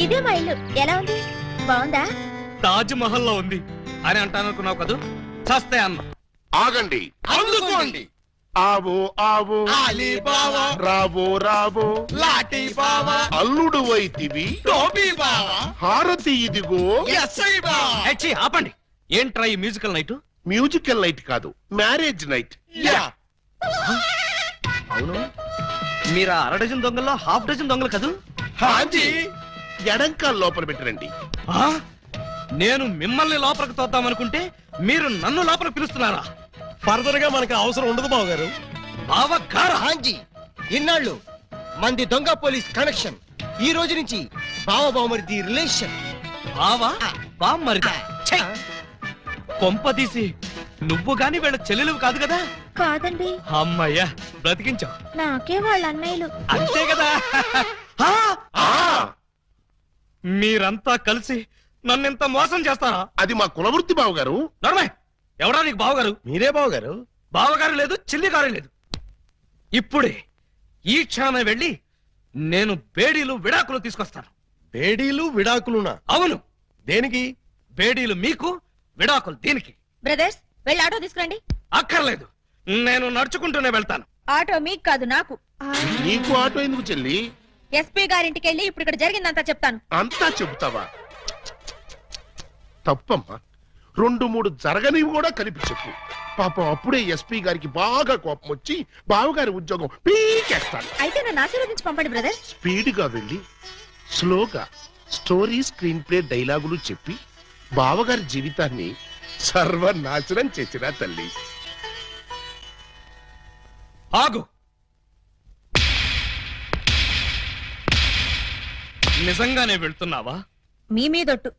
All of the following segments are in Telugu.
ఇదే మా ఇల్లు. ఎలా ఉంది? బాగుందా? తాజ్ మహల్ లో ఉంది అని అంటాననుకున్నావు కదూ? చస్తే అన్న. ఆగండి, అందుకోండి. ఆవో ఆవో అలీబాబా, రావో రావో లాఠీ బావా, అల్లుడు వైతివి టోపీ బావా, హారతి ఇదిగో. ఎస్ఐ బావా. ఏచ్చి, ఆపండి. ఏంట్రా ఈ మ్యూజికల్ నైట్? మ్యూజికల్ నైట్ కాదు, మ్యారేజ్ నైట్. యా. అవును, మీరు అర డజన్ దొంగల్లో హాఫ్ డజన్ దొంగలు కదూ? హాంజీ. ఎడంకాల్ లోపల పెట్టరండి. ఆ? నేను మిమ్మల్ని లోపలికి తోద్దామనుకుంటే మీరు నన్ను లోపలికి పిలుస్తున్నారా? ఫర్దర్ గా మనకు అవసరం ఉండదు బావగారు. బావగారా? హాంజీ, ఇన్నాళ్ళు మంది దొంగ పోలీస్ కనెక్షన్, ఈ రోజు నుంచి బావ బావమరిది రిలేషన్. బావా బామ్మరిదా? ఛై! కొంప తీసి నువ్వు గాని వీళ్ళ చెల్లెలు కాదు కదా? కాదండి, అమ్మయ్యా, బ్రతికించావు. నాకే వాళ్ళ అన్నయ్యలు. అంతే కదా? ఆ! ఆ, మీరంతా కలిసి నన్నింత మోసం చేస్తారా? అది మా కులవృత్తి బావగారు. నర్మే, ఎవడా నీకు బావగారు? మీరే బావగారు. బావగారు లేదు, చిల్లిగారు లేదు. ఇప్పుడే ఈ క్షణమే వెళ్ళి నేను బేడీలు విడాకులు తీసుకొస్తాను. బేడీలు విడాకులునా? అవును, దేనికి? బేడీలు మీకు, విడాకులు దీనికి. బ్రదర్స్, వెళ్ళి ఆటో తీసుకురండి. అక్కర్లేదు, నేను నడుచుకుంటూనే వెళ్తాను. ఆటో మీకు కాదు, నాకు. నీకు ఆటో ఎందుకు చెల్లి? ఎస్పీ గారింటికి వెళ్ళి ఇప్పుడు ఇక్కడ జరిగిందంతా చెప్తాను. అంతా చెబుతావా? తప్పమ్మా, 2-3 జరగనివి కూడా కలిపి చెప్పు. పాపం అప్పుడే ఎస్పీ గారికి బాగా కోపం వచ్చి బావగారి ఉద్యోగం పీకేస్తాడు. అయితే నన్ను ఆశీర్వదించి పంపండి బ్రదర్స్. స్పీడ్ గా వెళ్ళి స్లోగా స్టోరీ, స్క్రీన్ ప్లే, డైలాగులు చెప్పి బావగారి జీవితాన్ని సర్వనాశనం చేసిన తల్లి. ఆగు. నిజంగానే వెళ్తున్నావా? మీ మీదొట్టు.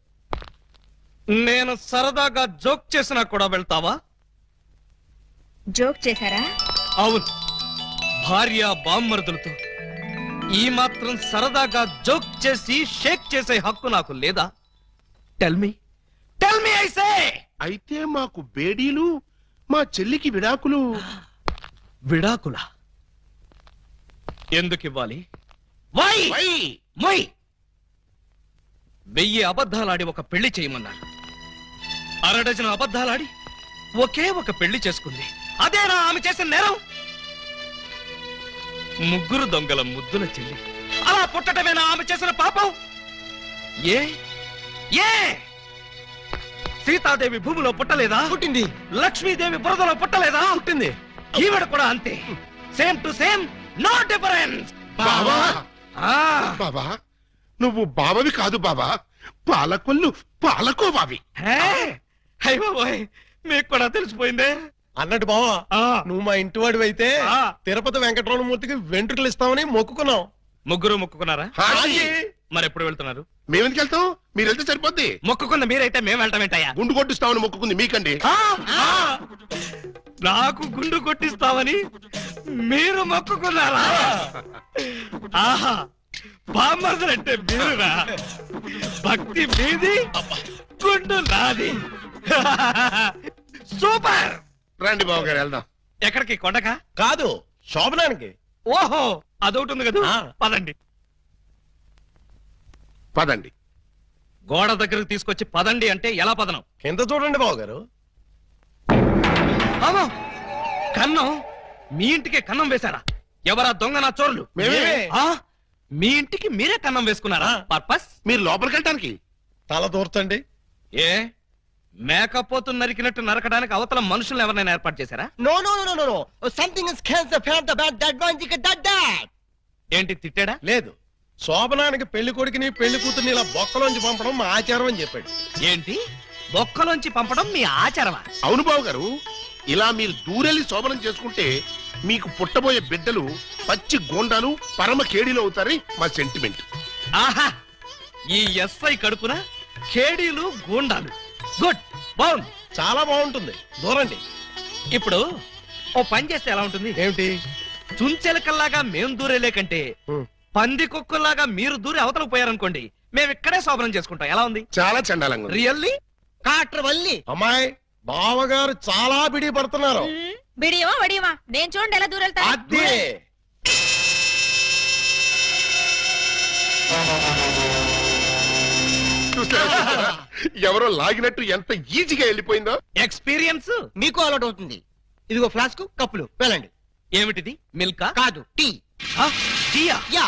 నేను సరదాగా జోక్ చేసినా కూడా వెళ్తావా? జోక్ చేశారా? అవును, భార్య బామ్మరుదులతో ఈ మాత్రం సరదాగా జోక్ చేసి షేక్ చేసే హక్కు నాకు లేదా? Tell me I say. అయితే మాకు బేడీలు, మా చెల్లికి విడాకులు. విడాకుల ఎందుకు ఇవ్వాలి? వై? వై? మై 1000 అబద్ధాలాడి ఒక పెళ్లి చేయమన్నారు. 6 డజన్ అబద్ధాలాడి ఒకే ఒక పెళ్లి చేసుకుంది. అదేనా ఆమె చేసిన నేరం? 3 దొంగల ముద్దుల చెల్లి అలా పుట్టటమేనా ఆమె చేసిన పాపం? ఏ ఏ సీతాదేవి భూమిలో పుట్టలేదా? పుట్టింది. లక్ష్మీదేవి బురదలో పుట్టలేదా? పుట్టింది. ఈవిడ కూడా అంతే. Same to same, no difference. బావా, ఆ బాబా, నువ్వు బావవి కాదు బాబా, పాలకొల్లు పాలకోవావి. హే, అయ్యో ఓయ్, మీకు కూడా తెలిసిపోయిందే. అన్నట్టు బావా, ఆ, నువ్వు మా ఇంటి వాడివి అయితే ఆ. తిరుపతి వెంకటరమణమూర్తికి వెంట్రుకలు ఇస్తామని మొక్కుకున్నాం. ముగ్గురు మొక్కుకున్నారా? హాజీ. మరి ఎప్పుడు వెళ్తున్నారు? మేమెందుకు వెళ్తాం? మీరు వెళ్తే సరిపోద్ది. మొక్కుకున్న మీరైతే మేము వెళ్తామేంటయ్యా? గుండు కొట్టిస్తామని మొక్కుకుంది మీకండి. ఆ, ఆ, నాకు గుండు కొట్టిస్తామని మీరు మొక్కుకున్నారా? ఆహా, బామ్మర్దులంటే మీరురా. భక్తి మీది, గుండు నాది. సూపర్. రండి బావగారు వెళ్దాం. ఎక్కడికి? కొండకా? కాదు, శోభనానికి. ఓహో, అదొకటి ఉంది కదా. ఆ. పదండి. పదండి. గోడ దగ్గరకు తీసుకొచ్చి పదండి అంటే ఎలా పదనం? కింద చూడండి బావగారు. అమ్మో, కన్నం? మీ ఇంటికే కన్నం వేశారా? ఎవరా దొంగ నా చోరులు? మేమే. ఆ, మీ ఇంటికి మీరే కన్నం వేసుకున్నారా? ఆ. పర్పస్? మీరు లోపలికి వెళ్ళటానికి. తల దూర్తండి. ఏ మేకపోతు నరికినట్టు నరకడానికి అవతల మనుషులు ఎవరైనా ఏర్పాటు చేశారా? No no no no no, something is cancer fat the bad that one thick that that. ఏంటి తిట్టాడా? లేదు, శోభనానికి పెళ్లి కొడుకుని పెళ్లి కూతుర్ని ఇలా బొక్కలోంచి పంపడం మా ఆచారం అని చెప్పాడు. ఏంటి బొక్కలోంచి పంపడం మీ ఆచారమా? అవును బావగారు, ఇలా మీరు దూరెళ్ళి శోభనం చేసుకుంటే మీకు పుట్టబోయే బిడ్డలు పచ్చి గోండాలు, పరమ కేడీలు అవుతారని మా సెంటిమెంట్. ఆహా, ఈ ఎస్ఐ కడుపున ఖేడీలు గూండాలు. గుడ్, బాగుంది. చాలా బాగుంటుంది. దూరండి. ఇప్పుడు ఓ పని చేస్తే ఎలా ఉంటుంది? ఏమిటి? చుంచెలకల్లాగా మేం దూరేలే కంటే పంది కుక్కల్లాగా మీరు దూరి అవతలకు పోయారనుకోండి, మేము ఇక్కడే శోభనం చేసుకుంటాం. ఎలా ఉంది? చాలా చండాలంగా ఉంది. రియల్లీ? కాట్ర వల్లి. అమ్మాయి, బావగారు చాలా బిడి పడుతున్నారు. బిడియమా వడియమా, నేను చూడండి ఎలా దూరెళ్తా. అదే చూస్తారా? ఎవరో లాగినట్టు ఎంత ఈజీగా వెళ్ళిపోయిందో. ఎక్స్పీరియన్స్. మీకు అలవాటు అవుతుంది. ఇదిగో ఫ్లాస్క్ కప్పులు వెళ్ళండి. ఏమిటిది? మిల్కా? కాదు టీ. టీయా? యా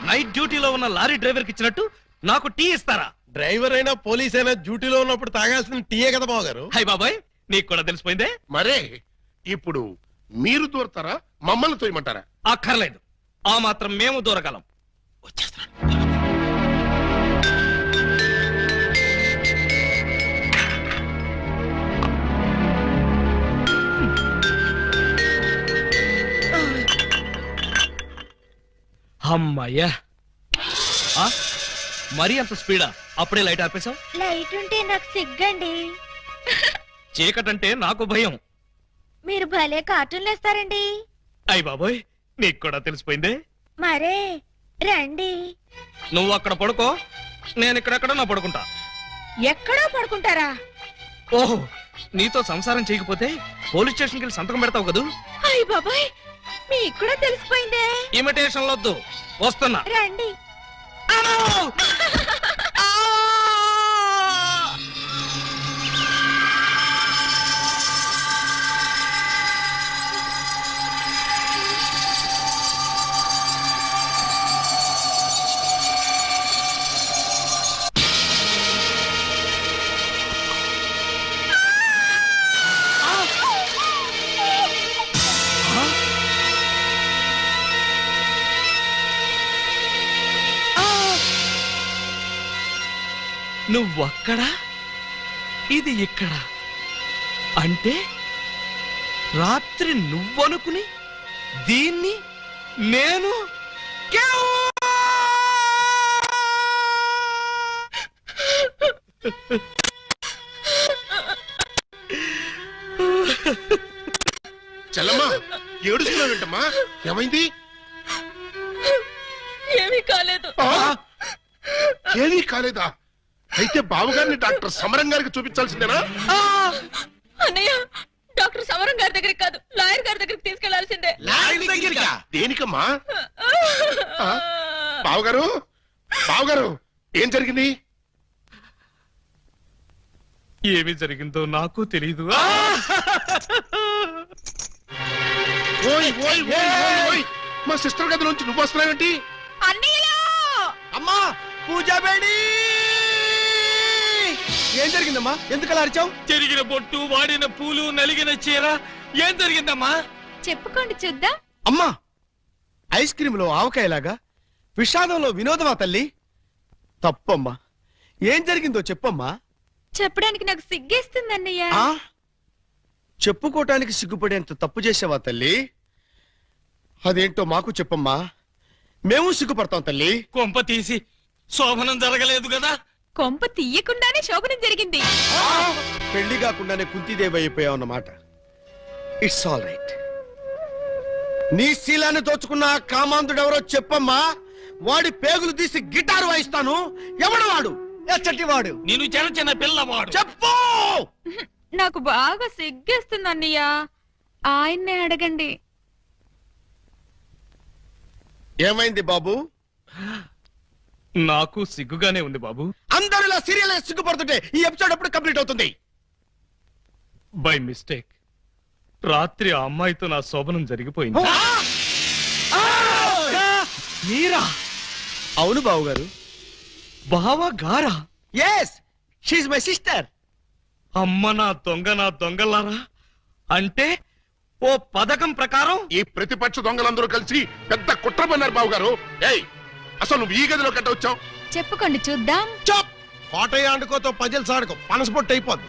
నైట్ డ్యూటీలో ఉన్న లారీ డ్రైవర్ కి ఇచ్చినట్టు నాకు టీ ఇస్తారా? డ్రైవర్ అయినా పోలీస్ అయినా డ్యూటీలో ఉన్నప్పుడు తాగాల్సిన టీయే కదా బావగారు. హై బాబాయ్, నీకు కూడా తెలిసిపోయిందే. మరే ఇప్పుడు మీరు దూరతారా, మమ్మల్ని తోయమంటారా? అక్కర్లేదు, ఆ మాత్రం మేము దూరగలం. వచ్చేస్తున్నాను. అమ్మయ్యా, ఆ? మరీ అంత స్పీడా? అప్పుడే లైట్ ఆపేశావు? లైట్ ఉంటే నాకు సిగ్గండి. చీకటంటే నాకు భయం. మీరు భలే కార్టూన్లు వేస్తారండి. అయ్ బాబోయ్, నీకు కూడా తెలిసిపోయిందే. మరే రండి. నువ్వు అక్కడ పడుకో, నేను ఇక్కడెక్కడ నా పడుకుంటా. ఎక్కడో పడుకుంటారా? ఓహో, నీతో సంసారం చేయకపోతే పోలీస్ స్టేషన్కి వెళ్ళి సంతకం పెడతావు కదూ. అయ్య బాబాయ్, మీకు కూడా తెలిసిపోయిందే. ఇమిటేషన్ వద్దు, వస్తున్నా. రండి. అమ్మో! ఆ! నువ్వక్కడ, ఇది ఇక్కడ. అంటే రాత్రి నువ్వనుకుని దీన్ని నేను చెల్లమ్మా, ఏడుస్తున్నావేంటమ్మా? ఏమైంది? ఏమీ కాలేదు. ఏమీ కాలేదా? అయితే బావగారిని డాక్టర్ సమరం గారికి చూపించాల్సిందేనా? అన్నయ్య, డాక్టర్ సమరం గారి దగ్గరికి కాదు, లాయర్ గారి దగ్గరికి తీసుకెళ్లాల్సిందే. దేనికమ్మా? బావగారు, బావగారు, ఏం జరిగింది? ఏమి జరిగిందో నాకు తెలీదు. ఓయ్ ఓయ్ ఓయ్ ఓయ్ ఓయ్, మా సిస్టర్ గది నుంచి నువ్వు వస్తున్నావేంటి? అన్నయ్యలో అమ్మా పూజా బేడి. ఏం జరిగిందమ్మా? ఎందుకు అలా అరిచావు? చెరిగిన బొట్టు, వాడిన పూలు, నలిగిన చీర. ఏం జరిగిందమ్మా? చెప్పుకోండి చూద్దాం. అమ్మా, ఐస్ క్రీమ్ లో ఆవకాయలాగా విషాదంలో వినోదమా తల్లి? తప్పమ్మా, ఏం జరిగిందో చెప్పమ్మా. చెప్పడానికి నాకు సిగ్గేస్తుంది అన్నయ్య. ఆ చెప్పుకోటానికి సిగ్గుపడేంత తప్పు చేసావా తల్లి? అదేంటో మాకు చెప్పమ్మా, మేము సిగ్గుపడతాం తల్లి. కొంప తీసి శోభనం జరగలేదు కదా? కొంప తీయకుండానే శోభనం జరిగింది. పెళ్లి కాకుండానే కుంతిదేవి అయిపోయావన్నమాట. It's all right. నీ శీలాన్ని దోచుకున్న ఆ కామాంధుడెవరో చెప్పమ్మా. వాడి పేగులు తీసి గిటారు వాయిస్తాను. ఎవడు వాడు? ఎచ్చటి వాడు? నేను చిన్న చిన్న పిల్లవాడు. చెప్పు. నాకు బాగా సిగ్గేస్తుంది అన్నయ్య, ఆయన్నే అడగండి. ఏమైంది బాబు? నాకు సిగ్గుగానే ఉంది బాబు. అందరూ ఇలా సీరియల్ సిగ్గుపడుతుంటే ఈ ఎపిసోడ్ ఎప్పుడు కంప్లీట్ అవుతుంది? బై మిస్టేక్ రాత్రి ఆ అమ్మాయితో నా శోభనం జరిగిపోయింది. మీరా? అవును బాబు గారు. బావా గారా? Yes, she's my sister. అమ్మ నా దొంగలారా. అంటే ఓ పథకం ప్రకారం ఈ ప్రతిపక్ష దొంగలందరూ కలిసి పెద్ద కుట్ర పన్నారు బావగారు. ఏయ్, అసలు నువ్వు ఈ గదిలో కట్ట వచ్చావు? చెప్పుకోండి చూద్దాం. చాప్ కోటయ్య ఆడుకోతో పజిల్స్ ఆడుకో, పనసపొట్టు అయిపోద్ది.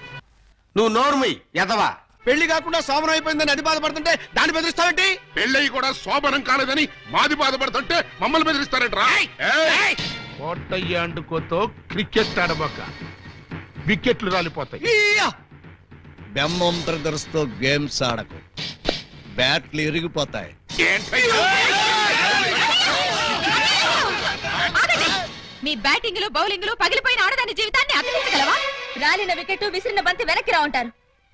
నువ్వు నోర్మై ఎదవా. పెళ్లి కాకుండా శోభనం అయిపోయిందని అది బాధపడుతుంటే దాన్ని బెదిరిస్తావేంటి? పెళ్ళయి కూడా శోభనం కాలేదని మాది బాధపడుతుంటే మమ్మల్ని బెదిరిస్తారంట్రా. కోటయ్య అండుకోతో క్రికెట్ ఆడబోక, వికెట్లు రాలిపోతాయి. బెమ్మం బ్రదర్స్ తో గేమ్స్ ఆడకు, బ్యాట్లు ఇరిగిపోతాయి. ఏంటయ్యా? మీ బ్యాటింగ్ లో బౌలింగ్ లో పగిలిపోయిన ఆడదాని జీవితాన్ని అతికించగలవా? రాలిన వికెట్, విసిరిన బంతి వెనక్కి రా ఉంటారు.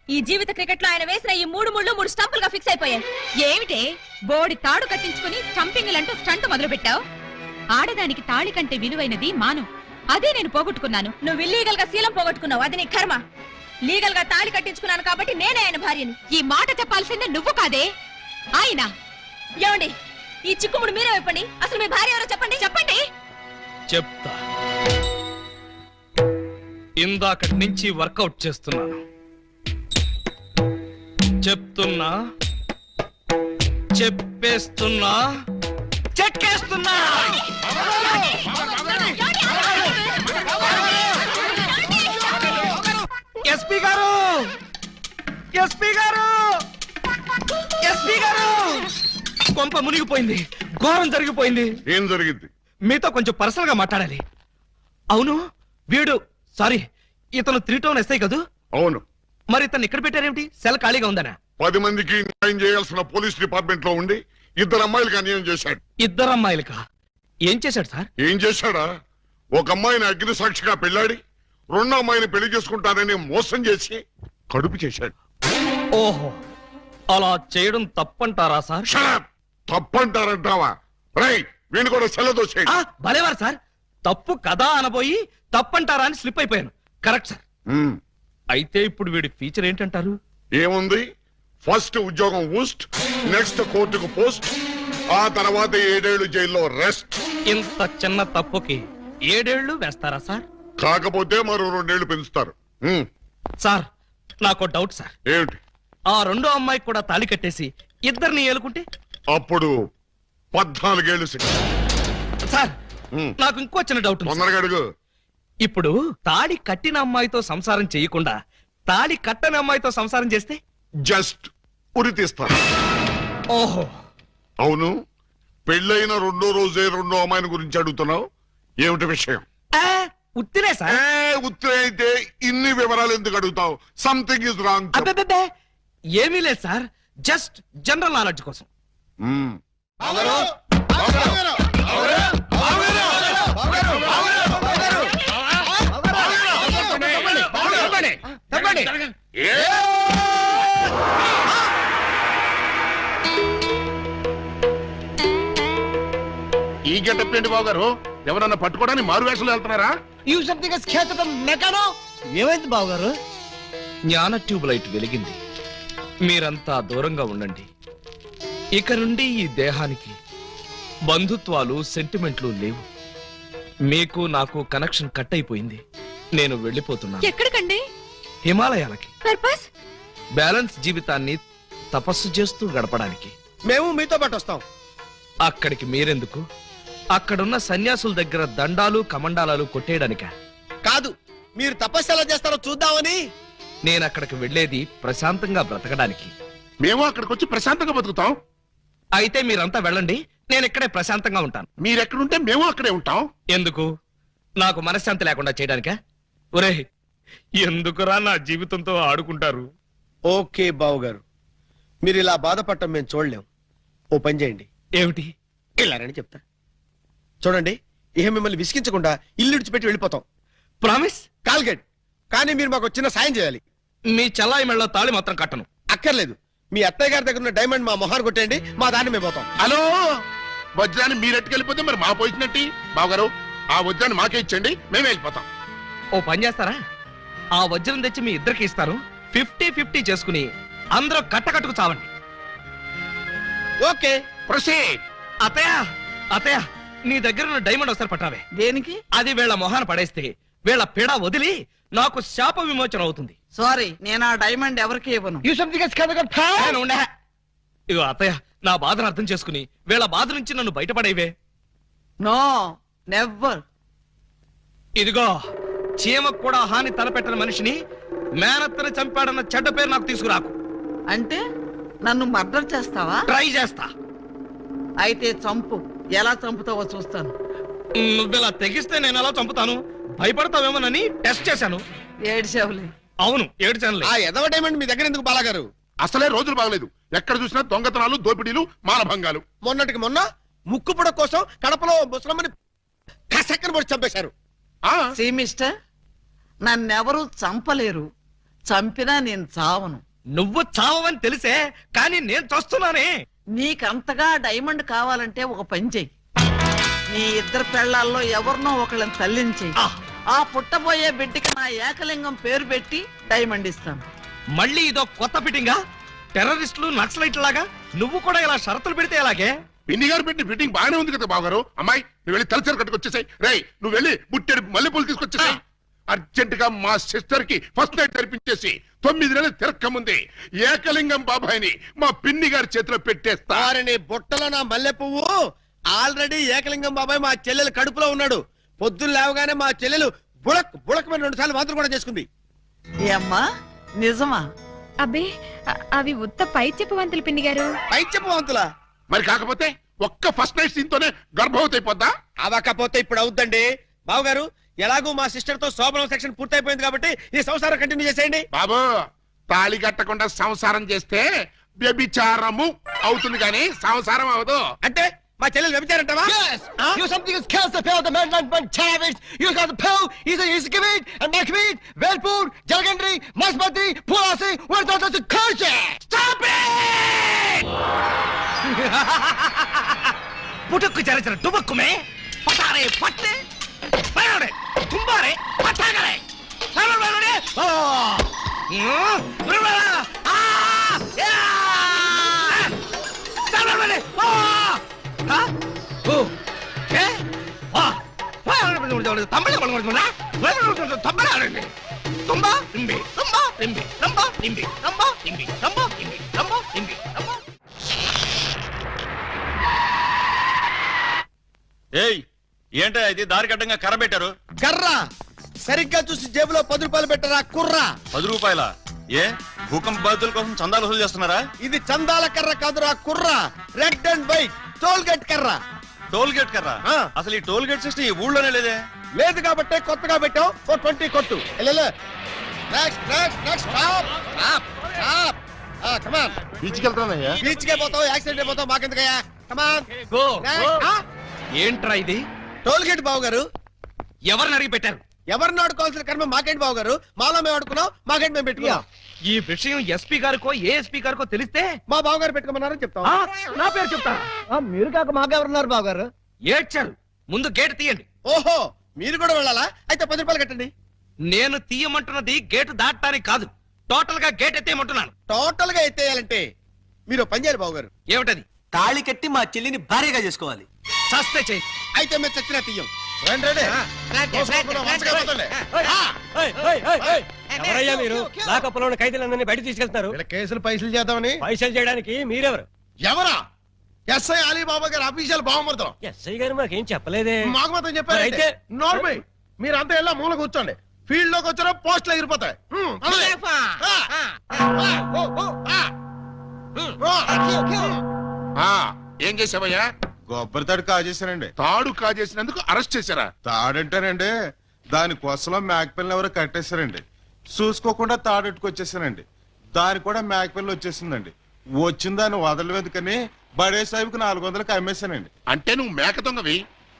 ఈ జీవిత క్రికెట్ లో ఆయన వేసిన ఈ 3 ముళ్ళు 3 స్టంపులుగా ఫిక్స్ అయిపోయాయి. ఏమిటే బోడి తాడు కట్టించుకుని స్టంపింగ్ అంటూ స్టంట్ మొదలు పెట్టావు? ఆడదానికి తాళి కంటే విలువైనది మాను. అదే నేను పోగొట్టుకున్నాను. నువ్వు ఇల్లీగల్ గా శీలం పోగొట్టుకున్నావు, అది నీ కర్మ. లీగల్ గా తాళి కట్టించుకున్నాను కాబట్టి నేనే ఆయన భార్యని. ఈ మాట చెప్పాల్సిందే నువ్వు కాదే ఆయన. ఏమండి, ఈ చిక్కుముడు మీరే చెప్పండి. అసలు మీ భార్య ఎవరో చెప్పండి. చెప్పండి. చెప్తా. ఇందాకటి నుంచి వర్కౌట్ చేస్తున్నాను. చెప్తున్నా, చెప్పేస్తున్నా, చెక్కేస్తున్నా. ఎస్పీ గారు, ఎస్పీ గారు, ఎస్పీ గారు, కొంప మునిగిపోయింది, ఘోరం జరిగిపోయింది. ఏం జరిగింది? మీతో కొంచెం పర్సనల్ గా మాట్లాడాలి. అవును, వీడు సారీ ఇతను 3 టౌన్ ఎస్ఐ కదూ? అవును. మరి ఇతను ఇక్కడ పెట్టారేమిటి? సెల్ ఖాళీగా ఉందనా? 10 మందికి న్యాయం చేయాల్సిన పోలీస్ డిపార్ట్మెంట్ లో ఉండి 2 అమ్మాయిలకు అన్యాయం చేశాడు. 2 అమ్మాయిలకా? ఏం చేశాడు సార్? ఏం చేశాడా? ఒక అమ్మాయిని అగ్ని సాక్షిగా పెళ్ళాడి 2వ అమ్మాయిని పెళ్లి చేసుకుంటానని మోసం చేసి కడుపు చేశాడు. ఓహో, అలా చేయడం తప్పంటారా సార్? Shut up! తప్పంటారంటావా? రేయ్, వీణు కూడా సెల్లతో చేయండి. భలేవారు సార్, తప్పు కదా అనబోయి తప్పంటారా అని స్లిప్ అయిపోయాను. Correct sir. అయితే ఇప్పుడు వీడి ఫీచర్ ఏంటంటారు? ఏముంది? ఫస్ట్ ఉద్యోగం ఊస్ట్, నెక్స్ట్ కోర్టుకు పోస్ట్, ఆ తర్వాత 7 ఏళ్లు జైల్లో రెస్ట్. ఇంత చిన్న తప్పుకి 7 ఏళ్లు వేస్తారా సార్? కాకపోతే మరో 2 ఏళ్లు పెంచుతారు. సార్, నాకు డౌట్ సార్. ఏమిటి? ఆ 2వ అమ్మాయికి కూడా తాళి కట్టేసి 2ని ఏలుకుంటే అప్పుడు 14 ఏళ్లు శిక్ష. సార్, నాకు ఇంకో చిన్న డౌట్ ఉంది సార్. తొందరగా అడుగు. ఇప్పుడు తాళి కట్టిన అమ్మాయితో సంసారం చేయకుండా తాళి కట్టని అమ్మాయితో సంసారం చేస్తే? జస్ట్ ఉరి తీస్తారు. ఓహో, అవును. పెళ్ళైన 2వ రోజే 2వ అమ్మాయిని గురించి అడుగుతున్నావు. ఏమిటి విషయం? ఉత్తినే సార్. ఉత్తరే అయితే ఇన్ని వివరాలు ఎందుకు అడుగుతావు? Something is wrong. అబ్బే, ఏమీ లేదు సార్, జస్ట్ జనరల్ నాలెడ్జ్ కోసం. ఈ గెటప్ ఏంటి బాబు గారు? ఎవరన్నా పట్టుకోవడానికి మారు వేషాలు వెళ్తున్నారా? ఏమైంది బావగారు? జ్ఞాన ట్యూబ్ లైట్ వెలిగింది. మీరంతా దూరంగా ఉండండి. ఇక నుండి ఈ దేహానికి బంధుత్వాలు, సెంటిమెంట్లు లేవు. మీకు నాకు కనెక్షన్ కట్ అయిపోయింది. నేను వెళ్ళిపోతున్నా. ఎక్కడికండి? హిమాలయాలకి. పర్పస్? బ్యాలెన్స్ జీవితాన్ని తపస్సు చేస్తూ గడపడానికి. మేము మీతో పాటు వస్తాం. అక్కడికి మీరెందుకు? అక్కడున్న సన్యాసుల దగ్గర దండాలు కమండాలు కొట్టేయడానిక? కాదు, మీరు తపస్సు ఎలా చేస్తారో చూద్దామని. నేను అక్కడికి వెళ్ళేది ప్రశాంతంగా బ్రతకడానికి. మేము అక్కడికి వచ్చి ప్రశాంతంగా బతుకుతాం. అయితే మీరంతా వెళ్ళండి, నేను ఇక్కడే ప్రశాంతంగా ఉంటాను. మీరెక్కడుంటే మేము అక్కడే ఉంటాం. ఎందుకు? నాకు మనశ్శాంతి లేకుండా చేయడానికా? ఒరే, ఎందుకురా నా జీవితంతో ఆడుకుంటారు? ఓకే బావు గారు, మీరు ఇలా బాధపడటం మేము చూడలేం. ఓ పని చేయండి. ఏమిటి? వెళ్ళారని చెప్తా. చూడండి, ఇహ మిమ్మల్ని విసిగించకుండా ఇల్లు విడిచిపెట్టి వెళ్ళిపోతాం. ప్రామిస్? కాల్గేట్. కానీ మీరు మాకు చిన్న సాయం చేయాలి. మీ చెల్లాయి మెళ్ళ తాళి మాత్రం కట్టను. అక్కర్లేదు, మీ అత్తయ్య గారి దగ్గర ఉన్న డైమండ్ మా మొహాన్ని కొట్టేయండి, మా దాన్ని మేము పోతాం. హలో, వజ్రాన్ని మీరెట్టుకెళ్ళిపోతే మరి మా పోయినట్టి. బావగారు, ఆ వజ్రాన్ని మాకే ఇచ్చండి, మేమే వెళ్ళిపోతాం. ఓ పని చేస్తారా? ఆ వజ్రం తెచ్చి మీ ఇద్దరికి ఇస్తారు. 50-50 చేసుకుని అందరూ కట్టకట్టుకు చావండి. Okay, proceed. అత్తయ్య, అత్తయ్య, నీ దగ్గర ఉన్న డైమండ్ ఒకసారి పట్టావే. దేనికి? అది వీళ్ళ మొహాన పడేస్తే వీళ్ళ పీడ వదిలి నాకు శాప విమోచన అవుతుంది. సారీ, నేను ఆ డైమండ్ ఎవరికి ఇవ్వను. నేను ఉండే. ఇగో అత్తయ్య, నా బాధను అర్థం చేసుకుని వీళ్ళ బాధ నుంచి నన్ను బయటపడేవే. No never. ఇదిగో, చీమకు కూడా హాని తలపెట్టని మనిషిని మేనత్తని చంపాడన్న చెడ్డ పేరు నాకు తీసుకురాకు. అంటే నన్ను మర్డర్ చేస్తావా? ట్రై చేస్తా. అయితే చంపు. ఎలా చంపుతావో చూస్తాను. నువ్విలా తెగిస్తే నేను ఎలా చంపుతాను? భయపడతావేమోనని టెస్ట్ చేశాను. ఏడ్చేవులే. అవును, ఏడ్చానులే. ఆ ఎదవ డైమండ్ మీ దగ్గర ఎందుకు బాలాగారు? అసలే రోజులు బాగలేదు. ఎక్కడ చూసినా దొంగతనాలు, దోపిడీలు, మానభంగాలు. మొన్నటికి మొన్న ముక్కు పుడ కోసం కడపలో ముసలమ్మని కసక్కన పొడి చంపేశారు. సీ మిస్టర్, నన్నెవరూ చంపలేరు. చంపినా నేను చావను. నువ్వు చావని తెలిసే, కానీ నేను చస్తున్నానే. నీకంతగా డైమండ్ కావాలంటే ఒక పని చెయ్యి. నీ ఇద్దరు పెళ్ళాల్లో ఎవరినో ఒకళ్ళని తల్లించి ఆ పుట్టబోయే బిడ్డకి నా ఏకలింగం పేరు పెట్టి డైమండ్ ఇస్తాను. మళ్ళీ ఇదో కొత్త ఫిట్టింగా? టెర్రరిస్టులు నక్సలైట్ లాగా నువ్వు కూడా ఇలా షరతులు పెడితే ఎలాగే? పిన్ని గారు పెట్టిన ఫిట్టింగ్ బాగానే ఉంది కదా బావగారు. అమ్మాయి నువ్వు వెళ్ళి తలచరు కట్టుకొచ్చేసాయి. రేయ్ నువ్వు వెళ్ళి బుట్టెడు మల్లెపూలు తీసుకొచ్చేసాయి. అర్జెంట్ గా మా సిస్టర్ కి ఫస్ట్ నైట్ తెరిపించేసి 9 నెలలు తిరక్క ముందే ఏకలింగం బాబాయిని మా పిన్ని గారి చేతిలో పెట్టేస్తా. వారిని బుట్టలో నా మల్లె పువ్వు. ఆల్రెడీ ఏకలింగం బాబాయ్ మా చెల్లెలు కడుపులో ఉన్నాడు. పొద్దున్న లేవగానే మా చెల్లెలు బుడక్ బుడక్ మీద 2 సార్లు మాత్రం కూడా చేసుకుంది. ఏమ్మా నిజమా? అబ్బే అవి ఉత్త పై చెప్పవంతులు పిన్ని గారు. పై చెప్పవంతులా? మరి కాకపోతే ఒక్క ఫస్ట్ నైట్ సీన్ తోనే గర్భవతి అయిపోద్దా? అవకపోతే ఇప్పుడు అవుద్దండి. బావగారు ఎలాగూ మా సిస్టర్ తో శోభనం సెక్షన్ పూర్తయిపోయింది కాబట్టి ఈ సంసారం కంటిన్యూ చేసేయండి. బాబు తాళి కట్టకుండా సంసారం చేస్తే వ్యభిచారము అవుతుంది కానీ సంసారం అవదు. అంటే మా చెల్లెలు వ్యభిచారంటావా? You something is kills the pill, the man one savage. You got the pill, he's a kibit, and nakbit, Velpur, Jalgandri, Masbati, Pulasi, where does the curse? Stop it! పుట్టుకు చరిత్ర డుబక్కుమే పటారే పట్టే పయాడే తుంబారే పటాగరే సర్వబలనే ఓ బ్రబల ఆ యా సర్వబలనే ఓ హ ఓ ఏ వా తమిళ బలగొడుతున్నా తమిళ తుంబా ఇంబి తుంబా ఇంబి తుంబా ఇంబి తుంబా ఇంబి తుంబా ఇంబి తుంబా ఇంబి తుంబా. ఏయ్ ఏంటో ఇది దారి కట్టంగా కర్ర పెట్టారు? కర్ర సరిగ్గా చూసి జేబులో 10 రూపాయలు పెట్టరా కుర్రా. 10 రూపాయల? ఏ భూకంప బాధితుల కోసం చందాలు వసూలు చేస్తున్నారా? ఇది చందాల కర్ర కాదురా కుర్రా. Red and white toll gate కర్ర. టోల్ గేట్ కర్ర? ఆ. అసలు ఈ టోల్ గేట్ సిస్టమ్ ఈ ఊళ్ళోనే లేదే. లేదు కాబట్టి కొత్తగా పెట్టావు. 20 కొట్టు. Next next next stop stop stop. Come on. బీచ్కి వెళ్తానయ్యా. బీచ్ కే పోతావు, యాక్సిడెంట్ అయిపోతావు, మాకెందుకయ్యా? కమాన్. Go go. ఏంట్రా ఇది? టోల్ గేట్ బావు గారు. ఎవరిని అడిగి పెట్టారు? ఎవరిని ఆడుకోవాల్సిన కర్మ మాకేంటి బావు గారు? మాలో మేము ఆడుకున్నాం, మాకేంటి మేము పెట్టుకున్నాం. ఈ విషయం ఎస్పీ గారికో ఏఎస్పీ గారికో తెలిస్తే మా బావు గారు పెట్టుకోమన్నారని చెప్తాం. ఆ, నా పేరు చెప్తా. మీరు కాక మాకెవరున్నారు బాబు గారు? ఏడ్చారు. ముందు గేట్ తీయండి. ఓహో మీరు కూడా వెళ్ళాలా? అయితే 10 రూపాయలు కట్టండి. నేను తీయమంటున్నది గేటు దాటడానికి కాదు, టోటల్ గా గేట్ ఎత్తేయమంటున్నాను. టోటల్ గా ఎత్తేయాలంటే మీరు పని చేయాలి బావు గారు. ఏమిటది? తాళి కట్టి మా చెల్లిని భార్యగా చేసుకోవాలి. చస్తే చెయ్యి. అయితే మేము చచ్చినా తీయం. ఎవరయ్యా మీరు? లాకప్పులో ఉన్న ఖైదీలందరినీ బయట తీసుకెళ్తున్నారు. వీళ్ళ కేసులు పైసలు చేద్దామని. పైసలు చేయడానికి మీరెవరు? ఎవరా? ఎస్ఐ అలీబాబా గారు అఫీషియల్ బావమరుతాం. ఎస్ఐ గారు మాకేం చెప్పలేదే. మాకు మాత్రం చెప్పారు. అయితే నోర్మై మీరంతా ఎలా మూల కూర్చోండి. ఫీల్డ్ లోకి వచ్చినా పోస్టులు ఎగిరిపోతాయి. ఏం చేసావయ్యా? కొబ్బరి తాడు కాజేశానండి. తాడు కాజేసినందుకు అరెస్ట్ చేశారా? తాడంటానండి, దాని కొసలో మేకపిల్లని ఎవరో కట్టేశారండి. చూసుకోకుండా తాడెట్టుకొచ్చేసానండి. దాని కూడా మేకపిల్ల వచ్చేసిందండి. వచ్చిన దాన్ని వదలవేందుకని బడే సాహిబ్కి 400కి అమ్మేశానండి. అంటే నువ్వు మేక దొంగవి,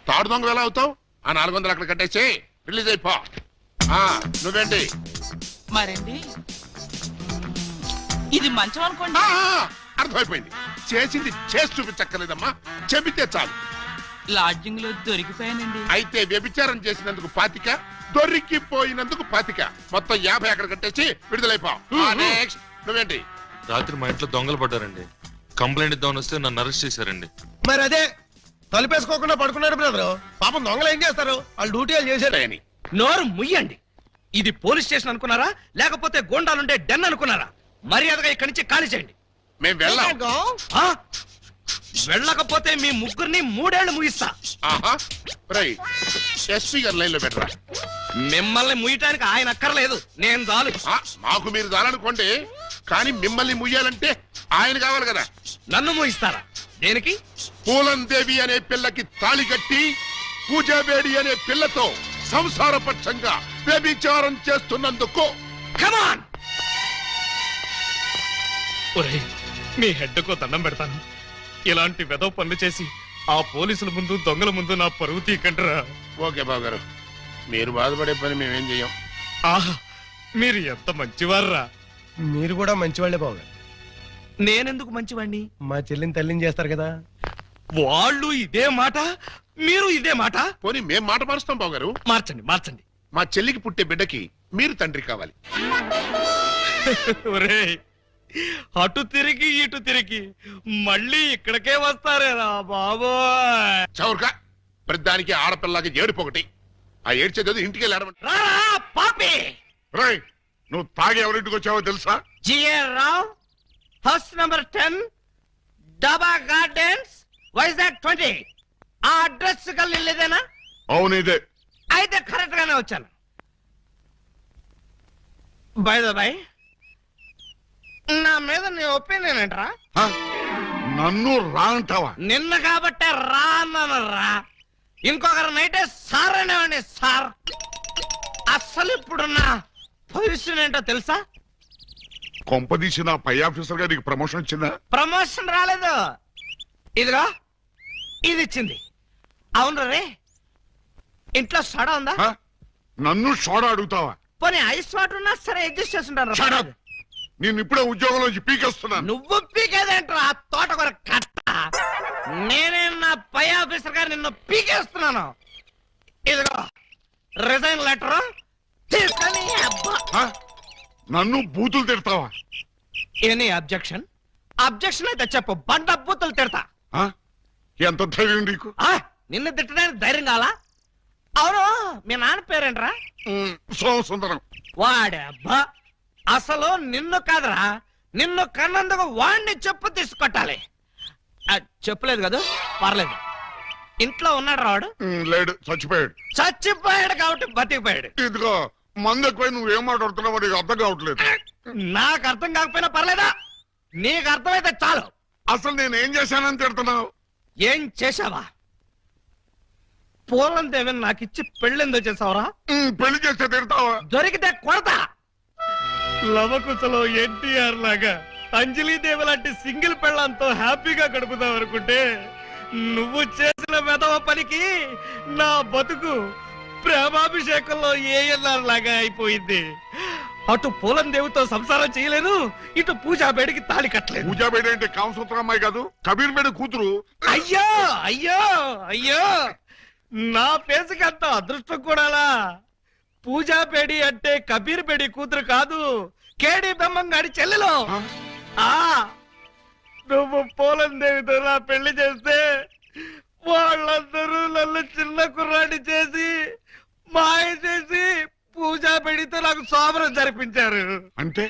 తాడు దొంగ ఎలా అవుతావు? ఆ 400 అక్కడ కట్టేసి రిలీజ్ అయిపో. నువ్వేంటి? మరండి ఇది మంచం అనుకోండి. అర్థమైపోయింది. చేసింది చేసి చూపించక్కర్లేదమ్మా, చెబితే చాలు. లాడ్జింగ్ లో దొరికిపోయానండి. అయితే వ్యభిచారం చేసినందుకు 25, దొరికిపోయినందుకు 25, మొత్తం 50 అక్కడ కట్టేసి విడుదలైపో. నెక్స్ట్ నువ్వేంటి? రాత్రి మా ఇంట్లో దొంగలు పడ్డారండి. కంప్లైంట్ ఇద్దామని వస్తే నన్ను అరెస్ట్ చేశారండి. మరి అదే తలుపేసుకోకుండా పడుకున్నాడు బ్రదరు. పాపం దొంగలు ఏం చేస్తారు? వాళ్ళు డ్యూటీ చేశారు. అని నోరు ముయ్యండి. ఇది పోలీస్ స్టేషన్ అనుకున్నారా లేకపోతే గోండాలుండే డెన్ అనుకున్నారా? మర్యాదగా ఇక్కడి నుంచి ఖాళీ చేయండి. మేము వెళ్ళాం. ఆ? వెళ్ళకపోతే మీ ముగ్గురిని 3 ఏళ్లు ముగిస్తా. ఎస్పీ గారు లైన్ లో పెట్టరా. మిమ్మల్ని ముయ్యటానికి ఆయన అక్కర్లేదు, నేను చాలు. మాకు మీరు చాలనుకోండి, కానీ మిమ్మల్ని ముయ్యాలంటే ఆయన కావాలి కదా. నన్ను ముగిస్తారా? దేనికి? పూలందేవి అనే పిల్లకి తాళి కట్టి పూజాబేడి అనే పిల్లతో సంసారపక్షంగా వ్యభిచారం చేస్తున్నందుకు. కమాన్! ఒరేయ్, మీ హెడ్కో దండం పెడతాను. ఇలాంటి వెదవ పనులు చేసి ఆ పోలీసుల ముందు దొంగల ముందు నా పరువు తీకంటరా. ఓకే బాబు గారు, మీరు బాధపడే పని మేమేం చెయ్యం. ఆహా, మీరు ఎంత మంచివారురా. మీరు కూడా మంచివాళ్లే బాబు. నేనెందుకు మంచివాణ్ణి? మా చెల్లిని తల్లిని చేస్తారు కదా. వాళ్ళు ఇదే మాట మీరు ఇదే మాట పోనీ మేం మాట మారుస్తాం బావగారు. మార్చండి మార్చండి. మా చెల్లికి పుట్టే బిడ్డకి మీరు తండ్రి కావాలి. ఒరేయ్, అటు తిరిగి ఇటు తిరిగి మళ్ళీ ఇక్కడికే వస్తారేరా బాబోయ్. చౌర్గా ప్రతిదానికి ఆడపిల్లకి ఏడుపు ఒకటి. ఆ ఏడ్చేది ఇంటికి వెళ్ళి ఆడమంటే రారా పాపి. రేయ్ నువ్వు తాగి ఎవరింటికి వచ్చావో తెలుసా? జిఆర్ రావు, హౌస్ నంబర్ 10, డబా గార్డెన్స్, వైజాగ్ 20. ఆ అడ్రస్ కలిదేనా? అవును ఇదే. అయితే కరెక్ట్ గానే వచ్చాను. బై ద బై, నా మీద నీ ఒపీనియన్ ఏంట్రా? హ? నన్ను రా అంటావా? నిన్న కాబట్టే రా అన్నాను రా. ఇంకొకరు నైటే సార్ అనేవాడిని సార్. అస్సలు ఇప్పుడున్న పొజిషన్ ఏంటో తెలుసా? కొంపదీసి నా పై ఆఫీసర్ గా నీకు ప్రమోషన్ వచ్చిందా? ప్రమోషన్ రాలేదు. ఇదిగో ఇది ఇచ్చింది. అవును రే, ఇంట్లో సోడా ఉందా? హ? నన్ను సోడా అడుగుతావా? పోనీ ఐస్ వాటర్ ఉన్నా సరే అడ్జస్ట్ చేస్తుంటాను. Shut up! నేను ఇప్పుడే ఉద్యోగంలోంచి పీకేస్తున్నాను. నువ్వు పీకేదేంట్రా తోటకూర కట్ట. నేనే నా పై ఆఫీసర్ గారు నిన్ను పీకేస్తున్నాను. ఇదిగో రిజైన్ లెటర్ తీసుకొని. అబ్బా, హ? నన్ను బూతులు తిడతావా? Any objection? అబ్జెక్షన్ అయితే చెప్పు, బండ బూతులు తిడతా. హ? ఎంత ధైర్యం నీకు? నిన్ను తిట్టడానికి ధైర్యం కావాలా? అవును, మీ నాన్న పేరేంట్రా? సోమసుందరం. వాడే అబ్బా, అసలు నిన్ను కాదురా, నిన్ను కన్నందుకు వాడిని చెప్పు తీసుకొట్టాలి. చెప్పలేదు కదా, పర్లేదు. ఇంట్లో ఉన్నాడు రావాడు? లేడు, చచ్చిపోయాడు. చచ్చిపోయాడు కాబట్టి బతికిపోయాడు. ఇదిగో మందు ఎక్కువ నువ్వేం మాట్లాడుతున్నావు నీకు అర్థం కావట్లేదు. నాకు అర్థం కాకపోయినా పర్లేదా? నీకు అర్థమైతే చాలు. అసలు నేను ఏం చేశానని తిడుతున్నావు? ఏం చేశావా? పూలం దేవిని నాకు ఇచ్చి పెళ్ళెందుకు చేసావురా? పెళ్లి చేస్తే తిడతావా? దొరికితే కొడతా. లవకుశలో ఎన్టీఆర్ లాగా అంజలీదేవి లాంటి సింగిల్ పెళ్ళంతో హ్యాపీగా గడుపుదాం అనుకుంటే నువ్వు చేసిన వెధవ పనికి నా బతుకు ప్రేమాభిషేకంలో ఏఎన్ఆర్ లాగా అయిపోయింది. అటు పూలం దేవితో సంసారం చేయలేను, ఇటు పూజా బేడికి తాళి కట్టలేదు. పూజా బేడి అంటే కామసూత్ర అమ్మాయి కాదు, కబీర్ బేడి కూతురు. అయ్యో అయ్యో అయ్యో, నా ఫేసుకి అంత అదృష్టం కూడాలా? పూజా బేడి అంటే కబీర్ బేడి కూతురు కాదు, కేడి బెమ్మంగాడి చెల్లెలు. ఆ నువ్వు పూలం దేవితో నా పెళ్లి చేస్తే వాళ్ళందరూ నన్ను చిన్న కుర్రాడి చేసి మాయ చేసి పూజా బేడితో నాకు సోమరం జరిపించారు. అంటే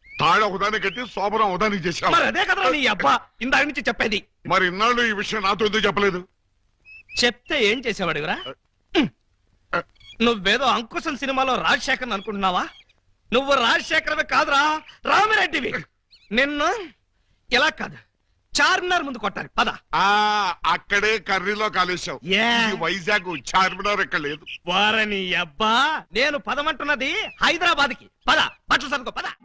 తాళ ఒకదాన్ని కట్టి సోమరం ఒకదానికి చేశావు. మరి అదే కదా నీ అబ్బా ఇందాక నుంచి చెప్పేది. మరి ఇన్నాళ్ళు ఈ విషయం నాతో ఎందుకు చెప్పలేదు? చెప్తే ఏం చేసేవాడివిరా? నువ్వేదో అంకుశం సినిమాలో రాజశేఖర్ అనుకుంటున్నావా? నువ్వు రాజశేఖరమే కాదురా, రామిరెడ్డివి. నిన్ను ఇలా కాదు, చార్మినార్ ముందు కొట్టాలి. పద. అక్కడే కర్రీలో కాలేశావు. వైజాగ్ చార్మినార్ ఎక్కడ లేదు. వారని అబ్బా, నేను పదమంటున్నది హైదరాబాద్ కి. పద, బట్టలు సర్దుకో పద.